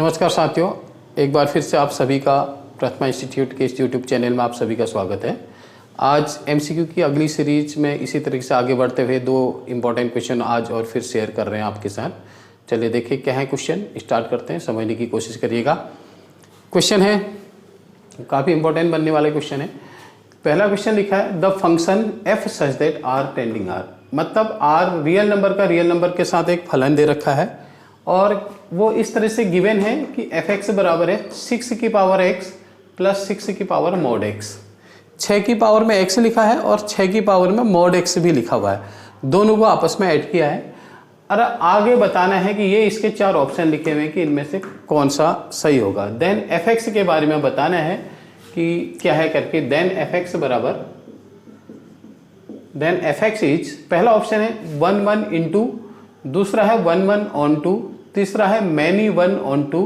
नमस्कार साथियों, एक बार फिर से आप सभी का प्रथमा इंस्टीट्यूट के इस यूट्यूब चैनल में आप सभी का स्वागत है। आज एमसीक्यू की अगली सीरीज में इसी तरीके से आगे बढ़ते हुए दो इम्पॉर्टेंट क्वेश्चन आज और फिर शेयर कर रहे हैं आपके साथ। चलिए देखिए क्या है क्वेश्चन, स्टार्ट करते हैं, समझने की कोशिश करिएगा। क्वेश्चन है काफ़ी इंपॉर्टेंट बनने वाला क्वेश्चन है। पहला क्वेश्चन लिखा है the function F such that R tending R, मतलब आर रियल नंबर का रियल नंबर के साथ एक फलन दे रखा है और वो इस तरह से गिवन है कि एफ एक्स बराबर है 6 की पावर x प्लस 6 की पावर मॉड x। 6 की पावर में x लिखा है और 6 की पावर में मॉड x भी लिखा हुआ है, दोनों को आपस में ऐड किया है और आगे बताना है कि ये इसके 4 ऑप्शन लिखे हुए हैं कि इनमें से कौन सा सही होगा। देन एफ एक्स के बारे में बताना है कि क्या है करके। देन एफ एक्स बराबर, देन एफ एक्स इज, पहला ऑप्शन है 1 1 इंटू, दूसरा है 1 1 ऑन टू, तीसरा है मैनी 1 ऑन टू,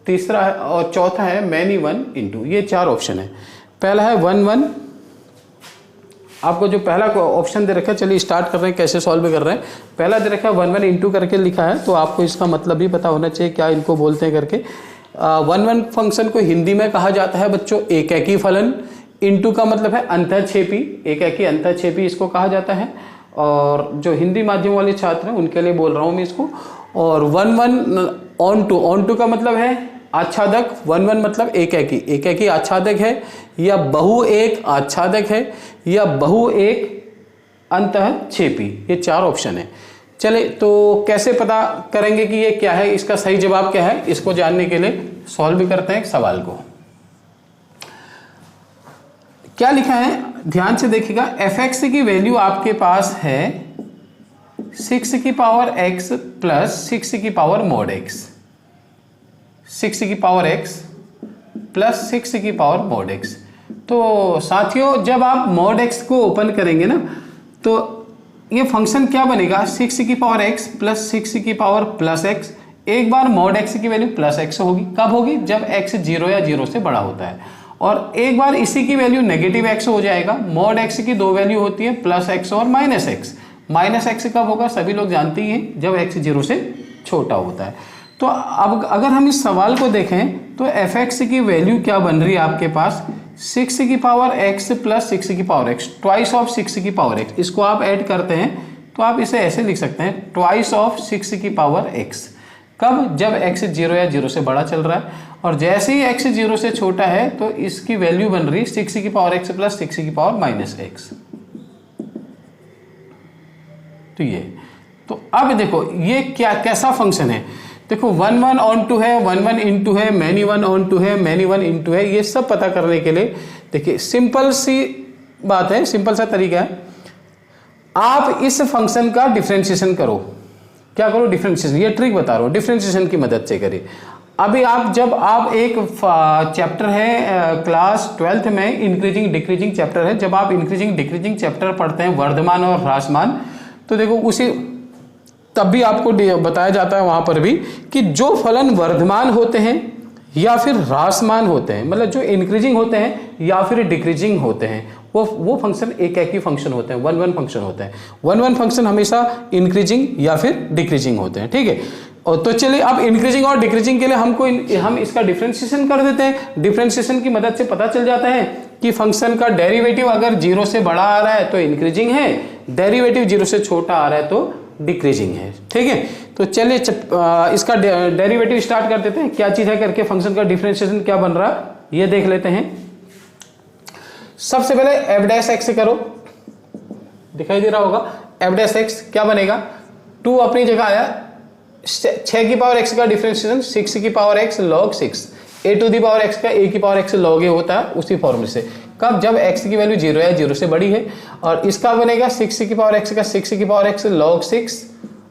तीसरा है और चौथा है मैनी 1 इंटू। ये 4 ऑप्शन है। पहला है 1 1, आपको जो पहला ऑप्शन दे रखा है, चलिए स्टार्ट कर रहे हैं कैसे सॉल्व कर रहे हैं। पहला दे रखा है 1 1 इंटू करके लिखा है, तो आपको इसका मतलब भी पता होना चाहिए क्या इनको बोलते हैं करके। 1 1 फंक्शन को हिंदी में कहा जाता है बच्चों एकैकी फलन। इंटू का मतलब है अंतःक्षेपी, एकैकी अंतःक्षेपी इसको कहा जाता है। और जो हिंदी माध्यम वाले छात्र हैं उनके लिए बोल रहा हूँ मैं इसको। और 1 1 ऑन टू, ऑन टू का मतलब है आच्छादक। 1 1 मतलब एकैकी, एकैकी आच्छादक है या बहु एक आच्छादक है या बहु एक अंतःक्षेपी। ये 4 ऑप्शन है। चले तो कैसे पता करेंगे कि ये क्या है, इसका सही जवाब क्या है, इसको जानने के लिए सॉल्व भी करते हैं एक सवाल को। क्या लिखा है ध्यान से देखिएगा। एफ एक्स की वैल्यू आपके पास है 6 की पावर x प्लस 6 की पावर मॉड x, 6 की पावर x प्लस 6 की पावर मॉड x। तो साथियों जब आप मॉड x को ओपन करेंगे ना तो ये फंक्शन क्या बनेगा, 6 की पावर x प्लस 6 की पावर प्लस x। एक बार मॉड x की वैल्यू प्लस x होगी, कब होगी, जब x 0 या 0 से बड़ा होता है। और एक बार इसी की वैल्यू नेगेटिव x हो जाएगा। मॉड x की 2 वैल्यू होती है प्लस x और माइनस x। माइनस एक्स कब होगा, सभी लोग जानते ही हैं, जब x 0 से छोटा होता है। तो अब अगर हम इस सवाल को देखें तो एफ एक्स की वैल्यू क्या बन रही है आपके पास, 6 की पावर x प्लस 6 की पावर x, ट्वाइस ऑफ 6 की पावर x। इसको आप ऐड करते हैं तो आप इसे ऐसे लिख सकते हैं ट्वाइस ऑफ 6 की पावर x। कब, जब x 0 या 0 से बड़ा चल रहा है। और जैसे ही x 0 से छोटा है तो इसकी वैल्यू बन रही है 6 की पावर x प्लस 6 की पावर माइनस x। तो ये, तो अब देखो ये क्या कैसा फंक्शन है। देखो 1 1 ऑन टू है, 1 1 इंटू है, मैनी 1 ऑन टू है, मैनी 1 इंटू है। ये सब पता करने के लिए देखिए सिंपल सी बात है, सिंपल सा तरीका है। आप इस फंक्शन का डिफरेंशिएशन करो। क्या करो, डिफरेंशिएशन। ये ट्रिक बता रहा हूं, डिफरेंशिएशन की मदद से करिए। अभी आप जब आप एक चैप्टर है क्लास 12th में इंक्रीजिंग डिक्रीजिंग चैप्टर है, जब आप इंक्रीजिंग डिक्रीजिंग चैप्टर पढ़ते हैं वर्धमान और ह्रासमान, तो देखो उसी तब भी आपको बताया जाता है वहां पर भी कि जो फलन वर्धमान होते हैं या फिर ह्रासमान होते हैं, मतलब जो इंक्रीजिंग होते हैं या फिर डिक्रीजिंग होते हैं, वो फंक्शन एकैकी फंक्शन होते हैं, 1 1 फंक्शन होते हैं। 1 1 फंक्शन हमेशा इंक्रीजिंग या फिर डिक्रीजिंग होते हैं, ठीक है। और तो चलिए अब इंक्रीजिंग और डिक्रीजिंग के लिए हम इसका डिफरेंशिएशन कर देते हैं। डिफरेंशिएशन की मदद से पता चल जाता है कि फंक्शन का डेरिवेटिव अगर 0 से बड़ा आ रहा है तो इंक्रीजिंग है, डेरिवेटिव 0 से छोटा आ रहा है तो डिक्रीजिंग है, ठीक है। तो चलिए इसका डेरिवेटिव स्टार्ट कर देते हैं, क्या चीज है करके, फंक्शन का डिफरेंशिएशन क्या बन रहा है ये देख लेते हैं। सबसे पहले एफ डैश एक्स करो, दिखाई दे रहा होगा। एफ डैश एक्स क्या बनेगा, 2 अपनी जगह आया, 6 की पावर x का डिफरेंशिएशन 6 की power x log 6, a to the power x का a की पावर x log a होता है उसी फॉर्मूले से। कब, जब x की वैल्यू 0 या 0 से बड़ी है। और इसका बनेगा 6 की पावर x का 6 की पावर x log 6,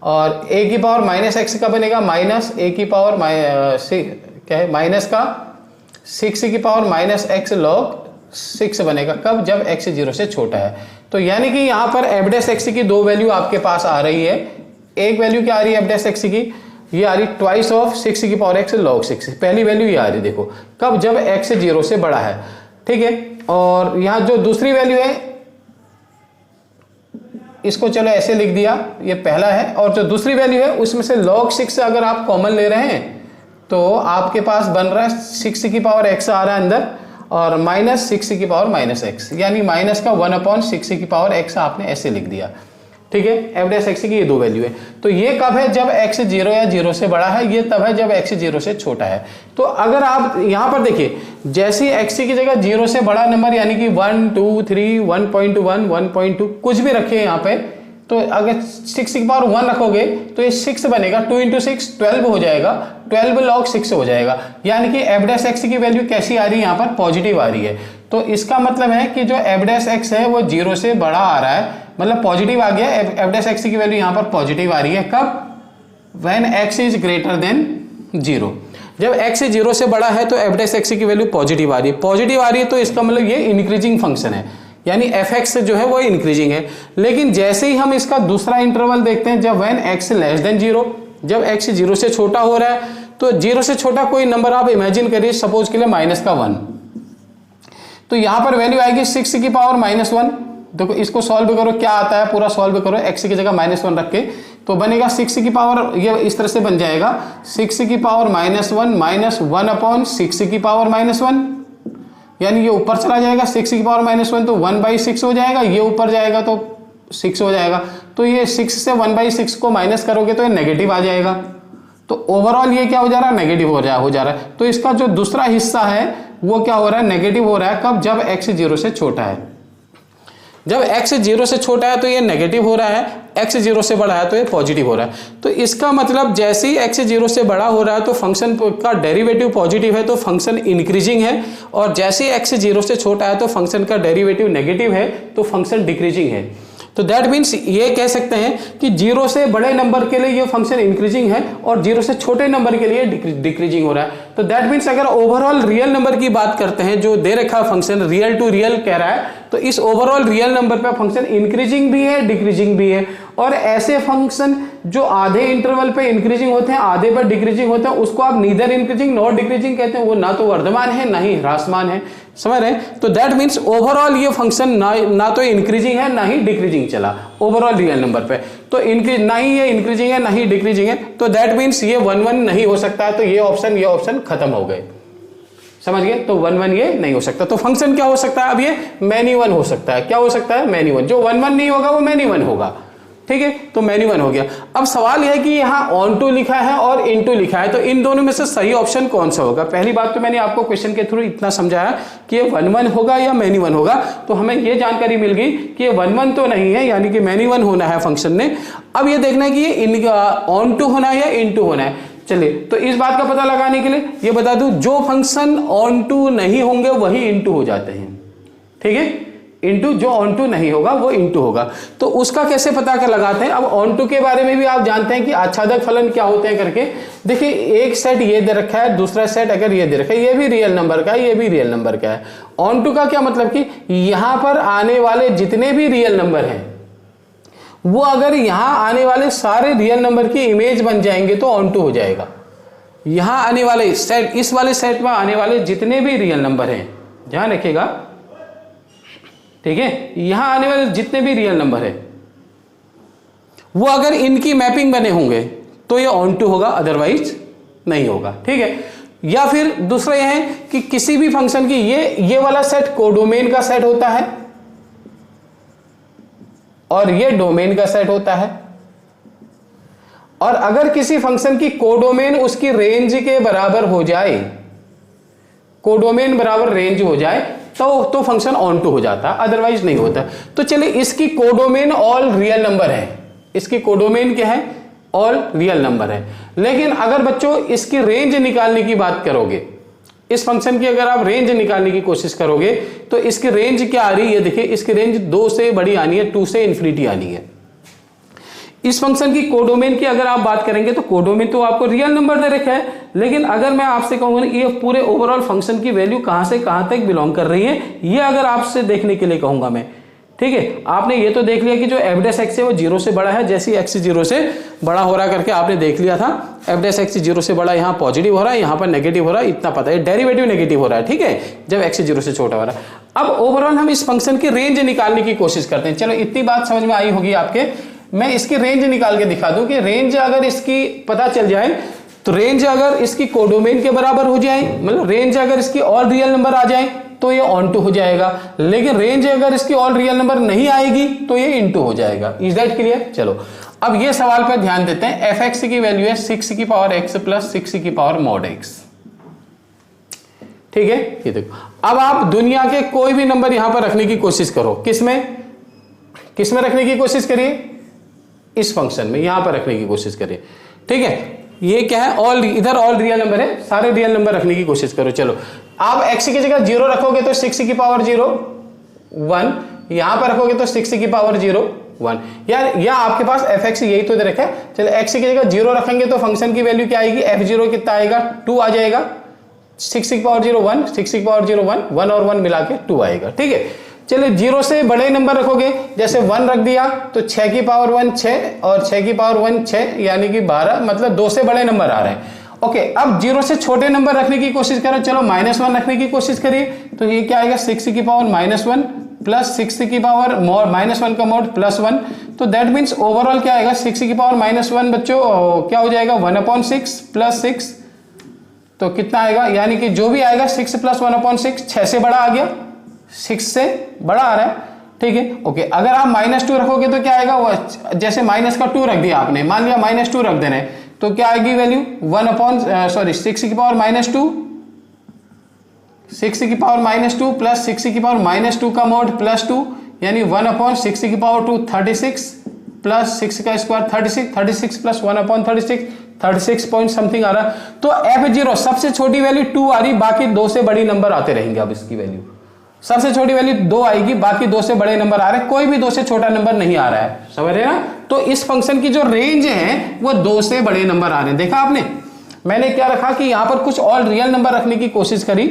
और a की पावर माइनस x का बनेगा माइनस a की पावर क्या है, माइनस का 6 की पावर माइनस x log 6 बनेगा। कब, जब x 0 से छोटा है। तो यानी कि यहाँ पर एफ डैश एक्स की 2 वैल्यू आपके पास आ रही है। एक वैल्यू क्या आ रही है एफ डैश एक्स की, ये आ रही ट्वाइस ऑफ 6 की पावर x log 6। पहली वैल्यू ये आ रही, देखो कब, जब x 0 से बड़ा है, ठीक है। और यहाँ जो दूसरी वैल्यू है इसको चलो ऐसे लिख दिया, ये पहला है। और जो दूसरी वैल्यू है उसमें से log 6 अगर आप कॉमन ले रहे हैं तो आपके पास बन रहा है 6 की पावर x आ रहा है अंदर और माइनस 6 की पावर माइनस एक्स, यानी माइनस का 1/6 की पावर x आपने ऐसे लिख दिया। ठीक है, एफ डैश एक्स की ये दो वैल्यू है। तो ये कब है, जब x 0 या 0 से बड़ा है, ये तब है जब x 0 से छोटा है। तो अगर आप यहां पर देखिए, जैसे ही x की जगह 0 से बड़ा नंबर यानी कि 1 2 3 1.1 1.2 कुछ भी रखिए यहाँ पे, तो अगर 6 की पावर 1 रखोगे तो ये 6 बनेगा, 2 × 6 12 हो जाएगा, 12 log 6 हो जाएगा। यानी कि एफ डैश एक्स की वैल्यू कैसी आ रही है, यहाँ पर पॉजिटिव आ रही है। तो इसका मतलब है कि जो एफ डैश एक्स है वो 0 से बड़ा आ रहा है, मतलब पॉजिटिव आ गया। एफ डैश एक्स की वैल्यू यहाँ पर पॉजिटिव आ रही है कब, when x is greater than 0। जब x 0 से बड़ा है तो एफ डैश एक्स की वैल्यू पॉजिटिव आ रही है। पॉजिटिव आ रही है तो इसका मतलब ये इंक्रीजिंग फंक्शन है, यानी एफ एक्स जो है वो इंक्रीजिंग है। लेकिन जैसे ही हम इसका दूसरा इंटरवल देखते हैं, जब व्हेन x लेस देन 0, जब x 0 से छोटा हो रहा है, तो 0 से छोटा कोई नंबर आप इमेजिन करिए, सपोज के लिए -1, तो यहां पर वैल्यू आएगी 6 की पावर -1। देखो इसको सॉल्व करो, क्या आता है पूरा सॉल्व करो, x की जगह -1 रख के, तो बनेगा 6 की पावर, ये इस तरह से बन जाएगा 6 की पावर -1 माइनस 1/6 की पावर -1, यानी ये ऊपर चला जाएगा 6 की पावर -1 तो 1/6 हो जाएगा, ये ऊपर जाएगा तो 6 हो जाएगा। तो ये 6 से 1/6 को माइनस करोगे तो ये नेगेटिव आ जाएगा। तो ओवरऑल ये क्या हो जा रहा है, नेगेटिव हो जा रहा है। तो इसका जो दूसरा हिस्सा है वो क्या हो रहा है, नेगेटिव हो रहा है। कब, जब x 0 से छोटा है। जब x 0 से छोटा है तो ये नेगेटिव हो रहा है, x 0 से बड़ा है तो ये पॉजिटिव हो रहा है। तो इसका मतलब जैसे ही x 0 से बड़ा हो रहा है तो फंक्शन का डेरिवेटिव पॉजिटिव है, तो फंक्शन इंक्रीजिंग है, और जैसे ही x 0 से छोटा है तो फंक्शन का डेरिवेटिव नेगेटिव है, तो फंक्शन डिक्रीजिंग है। तो दैट मीन्स ये कह सकते हैं कि 0 से बड़े नंबर के लिए ये फंक्शन इंक्रीजिंग है और 0 से छोटे नंबर के लिए डिक्रीजिंग हो रहा है। तो दैट मीन्स अगर ओवरऑल रियल नंबर की बात करते हैं, जो दे रखा फंक्शन रियल टू रियल कह रहा है, तो इस ओवरऑल रियल नंबर पे फंक्शन इंक्रीजिंग भी है, डिक्रीजिंग भी है। और ऐसे फंक्शन जो आधे इंटरवल पे इंक्रीजिंग होते हैं, आधे पर डिक्रीजिंग होते हैं, उसको आप नीदर इंक्रीजिंग नॉट डिक्रीजिंग कहते हैं। वो ना तो वर्धमान है ना ही ह्रासमान है, समझ रहे हैं। तो दैट मीन्स ओवरऑल ये फंक्शन ना तो इंक्रीजिंग है ना ही डिक्रीजिंग चला ओवरऑल रियल नंबर पे, तो ना ही ये इंक्रीजिंग है ना ही डिक्रीजिंग है। तो दैट मीन्स ये 1 1 नहीं हो सकता है। तो ये ऑप्शन खत्म हो गए, समझ गए। तो 1 1 ये नहीं हो सकता। तो फंक्शन क्या हो सकता है, अब ये मैनी 1 हो सकता है। क्या हो सकता है, मैनी 1। जो 1 1 नहीं होगा वो मैनी 1 होगा, ठीक है। तो मैनी 1 हो गया। अब सवाल यह है कि यहाँ ऑन टू लिखा है और इन टू लिखा है, तो इन दोनों में से सही ऑप्शन कौन सा होगा। पहली बात तो मैंने आपको क्वेश्चन के थ्रू इतना समझाया कि ये 1 1 होगा या मैनी 1 होगा, तो हमें ये जानकारी मिल गई कि ये 1 1 तो नहीं है, यानी कि मैनी 1 होना है फंक्शन ने। अब ये देखना है कि ये ऑन टू होना है या इन टू होना है। चलिए, तो इस बात का पता लगाने के लिए ये बता दूं, जो फंक्शन ऑन टू नहीं होंगे वही इनटू हो जाते हैं, ठीक है। इनटू, जो ऑन टू नहीं होगा वो इनटू होगा। तो उसका कैसे पता कर लगाते हैं। अब ऑन टू के बारे में भी आप जानते हैं कि आच्छादक फलन क्या होते हैं करके। देखिए, एक सेट ये दे रखा है, दूसरा सेट अगर ये दे रखा है, ये भी रियल नंबर का है, ये भी रियल नंबर का है। ऑन टू का क्या मतलब कि यहां पर आने वाले जितने भी रियल नंबर हैं वो अगर यहां आने वाले सारे रियल नंबर की इमेज बन जाएंगे तो ऑन टू हो जाएगा। यहां आने वाले सेट, इस वाले सेट में आने वाले जितने भी रियल नंबर हैं, ध्यान रखिएगा, ठीक है। यहां आने वाले जितने भी रियल नंबर है वो अगर इनकी मैपिंग बने होंगे तो ये ऑन टू होगा, अदरवाइज नहीं होगा, ठीक है। या फिर दूसरा यह है कि किसी भी फंक्शन की ये वाला सेट कोडोमेन का सेट होता है और ये डोमेन का सेट होता है, और अगर किसी फंक्शन की कोडोमेन उसकी रेंज के बराबर हो जाए, कोडोमेन बराबर रेंज हो जाए, तो फंक्शन ऑन टू हो जाता, अदरवाइज नहीं होता। तो चलिए, इसकी कोडोमेन ऑल रियल नंबर है, इसकी कोडोमेन क्या है, ऑल रियल नंबर है। लेकिन अगर बच्चों इसकी रेंज निकालने की बात करोगे, इस फंक्शन की अगर आप रेंज निकालने की कोशिश करोगे तो इसकी रेंज क्या आ रही है, देखिए इसकी रेंज 2 से बड़ी आनी है, 2 से इन्फिनिटी आनी है। इस फंक्शन की कोडोमेन की अगर आप बात करेंगे तो कोडोमेन तो आपको रियल नंबर दे रखा है, लेकिन अगर मैं आपसे कहूंगा ये पूरे ओवरऑल फंक्शन की वैल्यू कहां से कहां तक बिलोंग कर रही है, ये अगर आपसे देखने के लिए कहूंगा मैं, ठीक है। आपने ये तो देख लिया कि जो एफ डैश एक्स है वो 0 से बड़ा है, जैसे ही एक्स 0 से बड़ा हो रहा करके आपने देख लिया था, एफ डैश एक्स 0 से बड़ा यहाँ पॉजिटिव हो रहा है, यहाँ पर नेगेटिव हो रहा है, इतना पता है, डेरिवेटिव नेगेटिव हो रहा है, ठीक है, जब एक्स 0 से छोटा हो रहा है। अब ओवरऑल हम इस फंक्शन की रेंज निकालने की कोशिश करते हैं। चलो, इतनी बात समझ में आई होगी आपके। मैं इसकी रेंज निकाल के दिखा दूं कि रेंज अगर इसकी पता चल जाए तो रेंज अगर इसकी कोडोमेन के बराबर हो जाए, मतलब रेंज अगर इसकी ऑल रियल नंबर आ जाए तो ये ऑन टू हो जाएगा, लेकिन रेंज अगर इसकी ऑल रियल नंबर नहीं आएगी तो ये इनटू हो जाएगा। Is that clear? चलो अब ये सवाल पर ध्यान देते हैं। एफ एक्स की वैल्यू है 6 की पावर एक्स प्लस 6 की पावर मॉड एक्स। ठीक है, ये देखो, अब आप दुनिया के कोई भी नंबर यहां पर रखने की कोशिश करो। किसमें रखने की कोशिश करिए? इस फंक्शन में यहां पर रखने की कोशिश करिए। ठीक है, ये क्या है? ऑल, इधर ऑल रियल नंबर है, सारे रियल नंबर रखने की कोशिश करो। चलो आप x की जगह 0 रखोगे तो 6 की पावर 0 1, यहां पर रखोगे तो 6 की पावर 0 1। या आपके पास fx यही तो इधर रखा है। चलो x की जगह 0 रखेंगे तो फंक्शन की वैल्यू क्या आएगी? f0 कितना आएगा? 2 आ जाएगा। 6 की पावर 0 1, 6 की पावर 0 1, 1 और 1 मिला के 2 आएगा। ठीक है, चलिए 0 से बड़े नंबर रखोगे, जैसे 1 रख दिया तो 6 की पावर 1 6 और 6 की पावर 1 6, यानी कि 12, मतलब 2 से बड़े नंबर आ रहे हैं। ओके, अब 0 से छोटे नंबर रखने की कोशिश करो। चलो -1 रखने की कोशिश करिए, तो ये क्या आएगा? 6 की पावर -1 प्लस 6 की पावर -1 का मोड +1, तो दैट मीन्स ओवरऑल क्या आएगा? 6 की पावर -1 बच्चों क्या हो जाएगा? 1/6 प्लस 6, तो कितना आएगा? यानी कि जो भी आएगा 6 प्लस 1/6, 6 से बड़ा आ गया, 6 से बड़ा आ रहा है। ठीक है, ओके, अगर आप -2 रखोगे तो क्या आएगा? वो जैसे -2 रख दिया आपने, मान लिया -2 रख देना है, तो क्या आएगी वैल्यू? 6 की पावर -2, 6 की पावर -2 प्लस 6 की पावर -2 का मोड +2, यानी 1/6 की पावर 2 36 प्लस 6 का स्क्वायर 36 प्लस 1/36 36 पॉइंट समथिंग आ रहा। तो f0 सबसे छोटी वैल्यू 2 आ रही, बाकी 2 से बड़ी नंबर आते रहेंगे। अब इसकी वैल्यू सबसे छोटी वैल्यू 2 आएगी, बाकी 2 से बड़े नंबर आ रहे हैं, कोई भी 2 से छोटा नंबर नहीं आ रहा है। समझ रहे ना? तो इस फंक्शन की जो रेंज है वो 2 से बड़े नंबर आ रहे हैं। देखा आपने, मैंने क्या रखा कि यहां पर कुछ ऑल रियल नंबर रखने की कोशिश करी,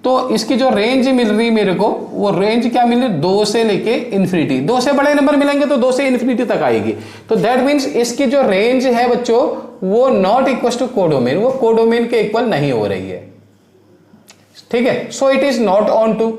तो इसकी जो रेंज मिल रही मेरे को, वो रेंज क्या मिल रही? 2 से लेके इन्फिनिटी। 2 से बड़े नंबर मिलेंगे तो 2 से इन्फिनिटी तक आएगी। तो दैट मीन्स इसकी जो रेंज है बच्चों, वो नॉट इक्वल टू कोडोमेन, वो कोडोमेन के इक्वल नहीं हो रही है। ठीक है, so it is not onto,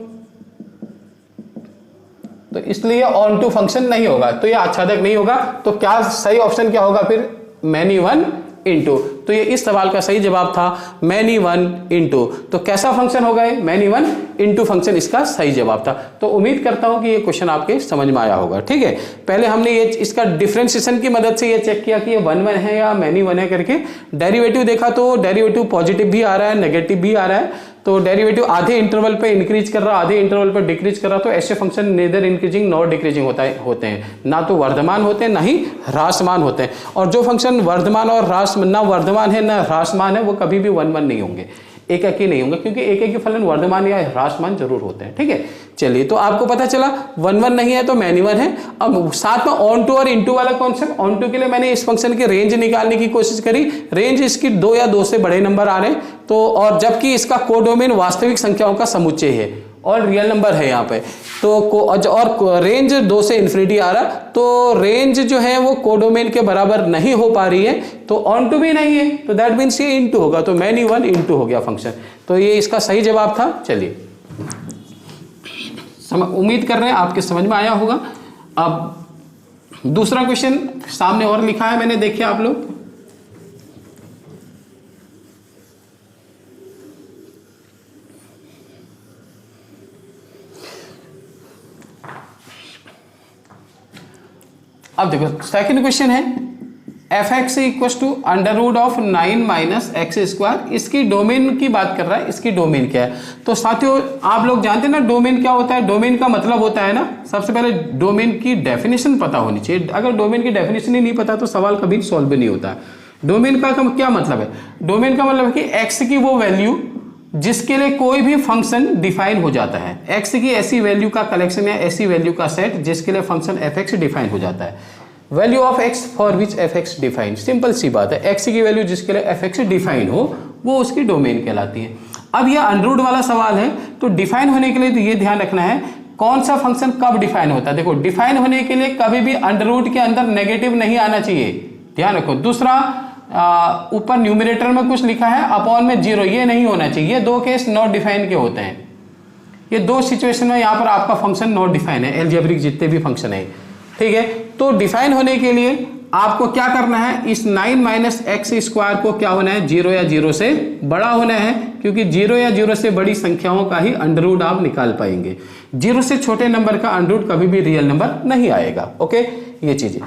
तो इसलिए ऑन टू फंक्शन नहीं होगा, तो ये आच्छादक नहीं होगा। तो क्या सही ऑप्शन क्या होगा फिर? Many 1 into. तो ये इस सवाल का सही जवाब था मैनी 1 इंटू। तो कैसा फंक्शन होगा ये? मैनी 1 इंटू फंक्शन इसका सही जवाब था। तो उम्मीद करता हूं कि ये क्वेश्चन आपके समझ में आया होगा। ठीक है, पहले हमने ये इसका डिफरेंशिएशन की मदद से ये चेक किया कि ये 1 है या मैनी 1 है करके। डेरिवेटिव देखा तो डेरिवेटिव पॉजिटिव भी आ रहा है, नेगेटिव भी आ रहा है। तो डेरिवेटिव आधे इंटरवल पे इंक्रीज कर रहा, आधे इंटरवल पे डिक्रीज कर रहा, तो ऐसे function neither increasing nor decreasing होते हैं, ना तो वर्धमान होते हैं ना ही ह्रासमान होते हैं। और जो फंक्शन वर्धमान और ना वर्धमान है ना ह्रासमान है, वो कभी भी 1 1 नहीं होंगे, एक एक ही नहीं होंगे, क्योंकि एक एक के फलन वर्धमान या ह्रासमान जरूर होते हैं। ठीक है, चलिए, तो आपको पता चला 1 1 नहीं है तो मैनी 1 है। अब साथ में ऑन टू और इनटू वाला कॉन्सेप्ट, ऑन टू के लिए मैंने इस फंक्शन की रेंज निकालने की कोशिश करी। रेंज इसकी 2 या 2 से बड़े नंबर आ रहे हैं, तो और जबकि इसका कोडोमेन वास्तविक संख्याओं का समुच्चय है और रियल नंबर है यहाँ पे, तो और रेंज 2 से इन्फिनिटी आ रहा, तो रेंज जो है वो कोडोमेन के बराबर नहीं हो पा रही है, तो ऑन टू भी नहीं है, तो दैट मीन्स ये इनटू होगा। तो मैनी 1 इंटू हो गया फंक्शन, तो ये इसका सही जवाब था। चलिए, उम्मीद कर रहे हैं आपके समझ में आया होगा। अब दूसरा क्वेश्चन सामने और लिखा है मैंने, देखिए आप लोग। अब देखो सेकंड क्वेश्चन है F X equal to √9 minus X square. इसकी डोमेन की बात कर रहा है, इसकी डोमेन क्या है? तो साथियों आप लोग जानते हैं ना डोमेन क्या होता है? डोमेन का मतलब होता है ना, सबसे पहले डोमेन की डेफिनेशन पता होनी चाहिए। अगर डोमेन की डेफिनेशन ही नहीं पता तो सवाल कभी सॉल्व भी नहीं होता है। डोमेन का क्या मतलब है? डोमेन का मतलब है कि एक्स की वो वैल्यू जिसके लिए कोई भी फंक्शन डिफाइन हो जाता है, एक्स की ऐसी वैल्यू का कलेक्शन या ऐसी वैल्यू का सेट जिसके लिए फंक्शन एफ एक्स डिफाइन हो जाता है। Value of X for which F X define, simple सी बात है, एक्स की वैल्यू जिसके लिए एफ एक्स डिफाइन हो वो उसकी डोमेन कहलाती है। अब यह अंडररूट वाला सवाल है, तो डिफाइन होने के लिए तो ये ध्यान रखना है कौन सा फंक्शन कब डिफाइन होता है। देखो डिफाइन होने के लिए कभी भी अंडररूट के अंदर नेगेटिव नहीं आना चाहिए, ध्यान रखो। दूसरा, ऊपर न्यूमरेटर में कुछ लिखा है अपॉन में 0, ये नहीं होना चाहिए। ये 2 केस नॉट डिफाइन के होते हैं, ये 2 सिचुएशन में यहाँ पर आपका फंक्शन नॉट डिफाइन है, एल्जेब्रिक जितने भी फंक्शन है, ठीक है। तो डिफाइन होने के लिए आपको क्या करना है, इस 9 माइनस एक्स स्क्वायर को क्या होना है, 0 या 0 से बड़ा होना है, क्योंकि 0 या 0 से बड़ी संख्याओं का ही अंडर रूट आप निकाल पाएंगे। 0 से छोटे नंबर का अंडर रूट कभी भी रियल नंबर नहीं आएगा। ओके, ये चीजें।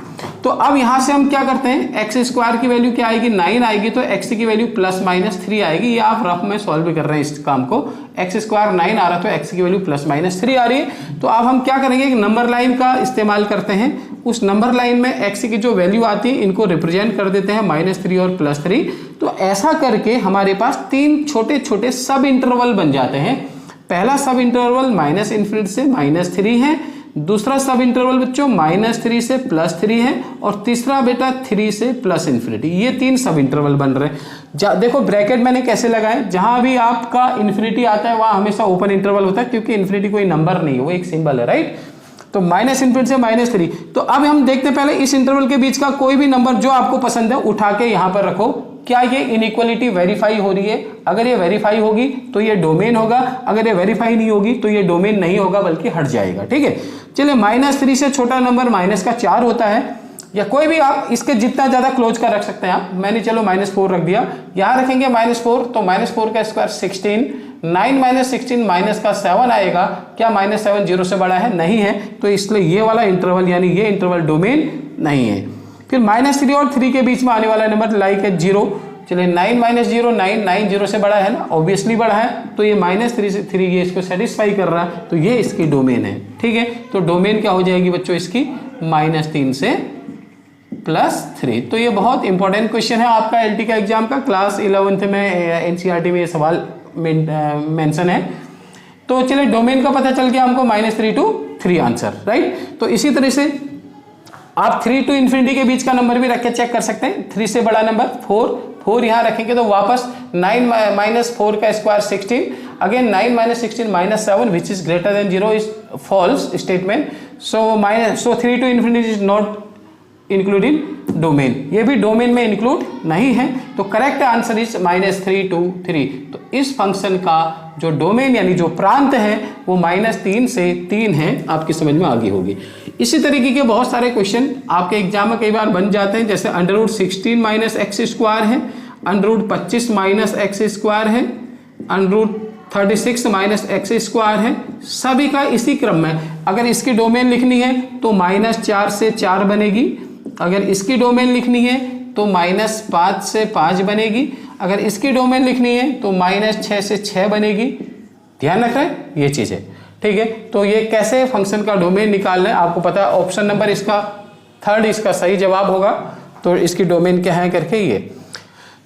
तो अब यहां से हम क्या करते हैं, एक्स स्क्वायर की वैल्यू क्या आएगी, 9 आएगी, तो एक्स की वैल्यू प्लस माइनस 3 आएगी। ये आप रफ में सॉल्व कर रहे हैं इस काम को। एक्स स्क्वायर 9 आ रहा है तो एक्स की वैल्यू प्लस माइनस 3 आ रही है। तो अब हम क्या करेंगे, एक नंबर लाइन का इस्तेमाल करते हैं। उस नंबर लाइन में एक्स की जो वैल्यू आती है इनको रिप्रेजेंट कर देते हैं -3 और +3। तो ऐसा करके हमारे पास 3 छोटे छोटे सब इंटरवल बन जाते हैं। पहला सब इंटरवल -∞ से -3 है, दूसरा सब इंटरवल बच्चों -3 से +3 है, और तीसरा बेटा 3 से +∞। ये 3 सब इंटरवल बन रहे हैं। देखो ब्रैकेट मैंने कैसे लगाए, जहां भी आपका इन्फिनिटी आता है वहां हमेशा ओपन इंटरवल होता है, क्योंकि इन्फिनिटी कोई नंबर नहीं है, वो एक सिंबल है, राइट। तो -∞ से -3। तो अब हम देखते हैं पहले इस इंटरवल के बीच का कोई भी नंबर जो आपको पसंद है उठा के यहां पर रखो। क्या ये इनइक्वालिटी वेरीफाई हो रही है? अगर ये वेरीफाई होगी तो ये डोमेन होगा, अगर ये वेरीफाई नहीं होगी तो ये डोमेन नहीं होगा बल्कि हट जाएगा। ठीक है, चलिए -3 से छोटा नंबर -4 होता है, या कोई भी आप इसके जितना ज्यादा क्लोज का रख सकते हैं आप। मैंने चलो -4 रख दिया, यहां रखेंगे -4, तो -4 का स्क्वायर 16, 9 - 16 माइनस का 7 आएगा। क्या -7 0 से बड़ा है? नहीं है, तो इसलिए ये वाला इंटरवल यानी ये इंटरवल डोमेन नहीं है। फिर -3 और 3 के बीच में आने वाला नंबर लाइक है 0। चलिए 9 - 0 9 0 से बड़ा है ना, ऑब्वियसली बड़ा है, तो ये -3 से 3 ये इसको सेटिस्फाई कर रहा है, तो ये इसकी डोमेन है। ठीक है, तो डोमेन क्या हो जाएगी बच्चों इसकी, -3 से +3। तो ये बहुत इंपॉर्टेंट क्वेश्चन है आपका एलटी का एग्जाम का, क्लास 11th में एनसीईआरटी में ये सवाल मेंशन है। तो चलिए डोमेन का पता चल गया हमको, -3 to 3 आंसर, राइट। तो इसी तरह से आप 3 to ∞ के बीच का नंबर भी रख के चेक कर सकते हैं। 3 से बड़ा नंबर 4 यहां रखेंगे तो वापस 9 - 4 का square 16, again 9 - 16 -7 which is greater than 0 is false statement. So 3 to ∞ is not include in domain, ये भी डोमेन में इंक्लूड नहीं है। तो करेक्ट आंसर इज -3 to 3। तो इस फंक्शन का जो डोमेन यानी जो प्रांत है वो -3 से 3 है। आपकी समझ में आ गई होगी। इसी तरीके के बहुत सारे क्वेश्चन आपके एग्जाम में कई बार बन जाते हैं, जैसे √16 - x स्क्वायर है, √25 - x स्क्वायर है, √36 - x स्क्वायर है। सभी का इसी क्रम में, अगर इसकी डोमेन लिखनी है तो -4 से 4 बनेगी, अगर इसकी डोमेन लिखनी है तो -5 से 5 बनेगी, अगर इसकी डोमेन लिखनी है तो -6 से 6 बनेगी। ध्यान रख रहे हैं ये चीजें, ठीक है। तो ये कैसे फंक्शन का डोमेन निकालना है आपको पता है। ऑप्शन नंबर इसका 3 इसका सही जवाब होगा। तो इसकी डोमेन क्या है करके ये।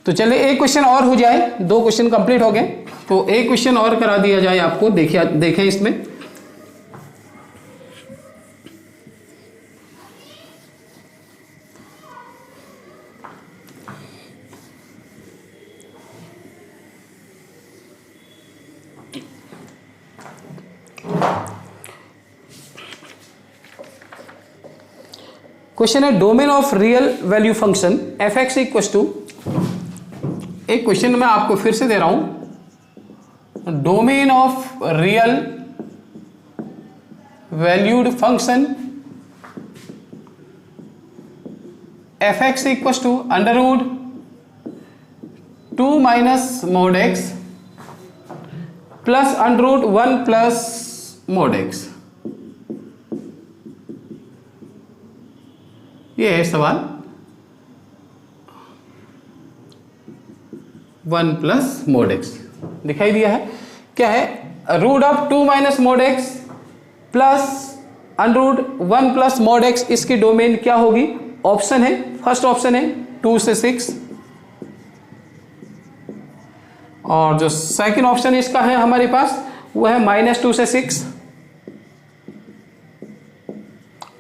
तो चलिए एक क्वेश्चन और हो जाए, 2 क्वेश्चन कंप्लीट हो गए, तो एक क्वेश्चन और करा दिया जाए आपको। देखें इसमें क्वेश्चन है domain of real value function f(x) = एक क्वेश्चन मैं आपको फिर से दे रहा हूं। Domain of real valued function f(x) = √2 - mod x plus √1 plus mod x। ये है सवाल 1 प्लस mod x दिखाई दिया है। क्या है, √2 - mod x plus √1 plus mod x, इसकी डोमेन क्या होगी? ऑप्शन है, फर्स्ट ऑप्शन है 2 से 6, और जो सेकंड ऑप्शन इसका है हमारे पास वो है -2 से 6,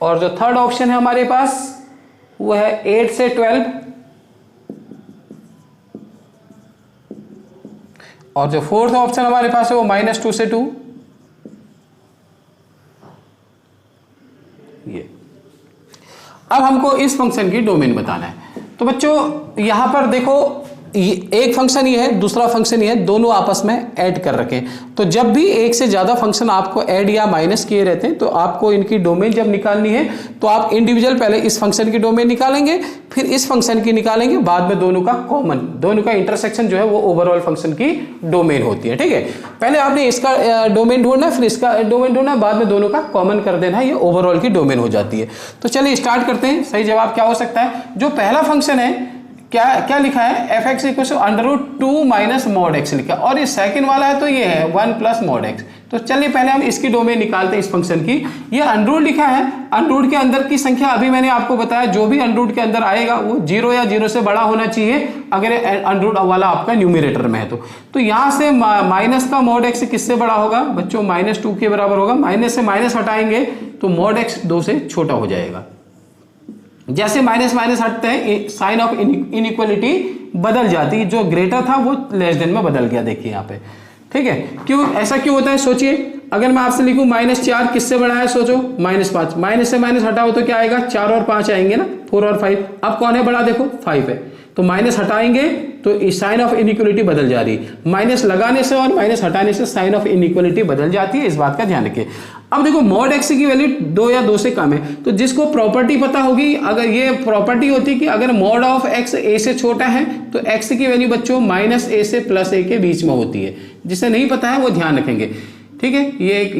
और जो थर्ड ऑप्शन है हमारे पास वो है 8 से 12, और जो फोर्थ ऑप्शन हमारे पास है वो -2 से 2। ये अब हमको इस फंक्शन की डोमेन बताना है। तो बच्चों यहां पर देखो एक फंक्शन ये है, दूसरा फंक्शन ये है, दोनों आपस में ऐड कर रखें। तो जब भी एक से ज्यादा फंक्शन आपको ऐड या माइनस किए रहते हैं तो आपको इनकी डोमेन जब निकालनी है तो आप इंडिविजुअल पहले इस फंक्शन की डोमेन निकालेंगे, फिर इस फंक्शन की निकालेंगे, बाद में दोनों का कॉमन, दोनों का इंटरसेक्शन जो है वो ओवरऑल फंक्शन की डोमेन होती है। ठीक है, पहले आपने इसका डोमेन ढूंढना है, फिर इसका डोमेन ढूंढना है, बाद में दोनों का कॉमन कर देना है, ये ओवरऑल की डोमेन हो जाती है। तो चलिए स्टार्ट करते हैं। सही जवाब क्या हो सकता है? जो पहला फंक्शन है क्या क्या लिखा है? F X equal to √2 minus mod X लिखा, और ये सेकंड वाला है तो ये है 1 प्लस मॉड एक्स। तो चलिए पहले हम इसकी डोमेन निकालते हैं इस फंक्शन की। ये अनरूट लिखा है, अनरूट के अंदर की संख्या अभी मैंने आपको बताया जो भी अनरूट के अंदर आएगा वो 0 या 0 से बड़ा होना चाहिए अगर अनरूट वाला आपका न्यूमरेटर में है तो यहां से माइनस का मॉड एक्स किससे बड़ा होगा बच्चों? -2 के बराबर होगा। माइनस से माइनस हटाएंगे तो मॉड एक्स 2 से छोटा हो जाएगा। जैसे माइनस माइनस हटते हैं साइन ऑफ इनइक्वालिटी बदल जाती है, जो ग्रेटर था वो लेस देन में बदल गया। देखिए यहाँ पे, ठीक है। क्यों ऐसा क्यों होता है? सोचिए, अगर मैं आपसे लिखूं -4 किससे बड़ा है? सोचो, -5, माइनस से माइनस हटाओ तो क्या आएगा? 4 और 5 आएंगे ना, 4 और 5। अब कौन है बड़ा? देखो 5 है, तो माइनस हटाएंगे तो साइन ऑफ इनइक्वालिटी बदल जा रही है। माइनस लगाने से और माइनस हटाने से साइन ऑफ इनइक्वालिटी बदल जाती है, इस बात का ध्यान रखिए। अब देखो मॉड एक्स की वैल्यू 2 या 2 से कम है, तो जिसको प्रॉपर्टी पता होगी, अगर ये प्रॉपर्टी होती कि अगर मॉड ऑफ एक्स ए से छोटा है तो एक्स की वैल्यू बच्चों -a से +a के बीच में होती है। जिसे नहीं पता है वो ध्यान रखेंगे, ठीक है।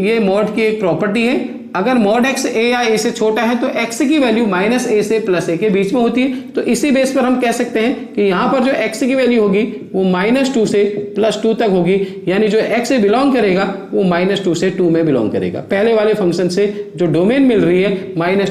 ये मॉड की एक प्रॉपर्टी है। अगर मॉड एक्स ए या ए से छोटा है तो एक्स की वैल्यू -a से +a के बीच में होती है। तो इसी बेस पर हम कह सकते हैं कि यहां पर जो एक्स की वैल्यू होगी वो -2 से +2 तक होगी, यानी जो एक्स से बिलोंग करेगा वो -2 से 2 में बिलोंग करेगा। पहले वाले फंक्शन से जो डोमेन मिल रही है -2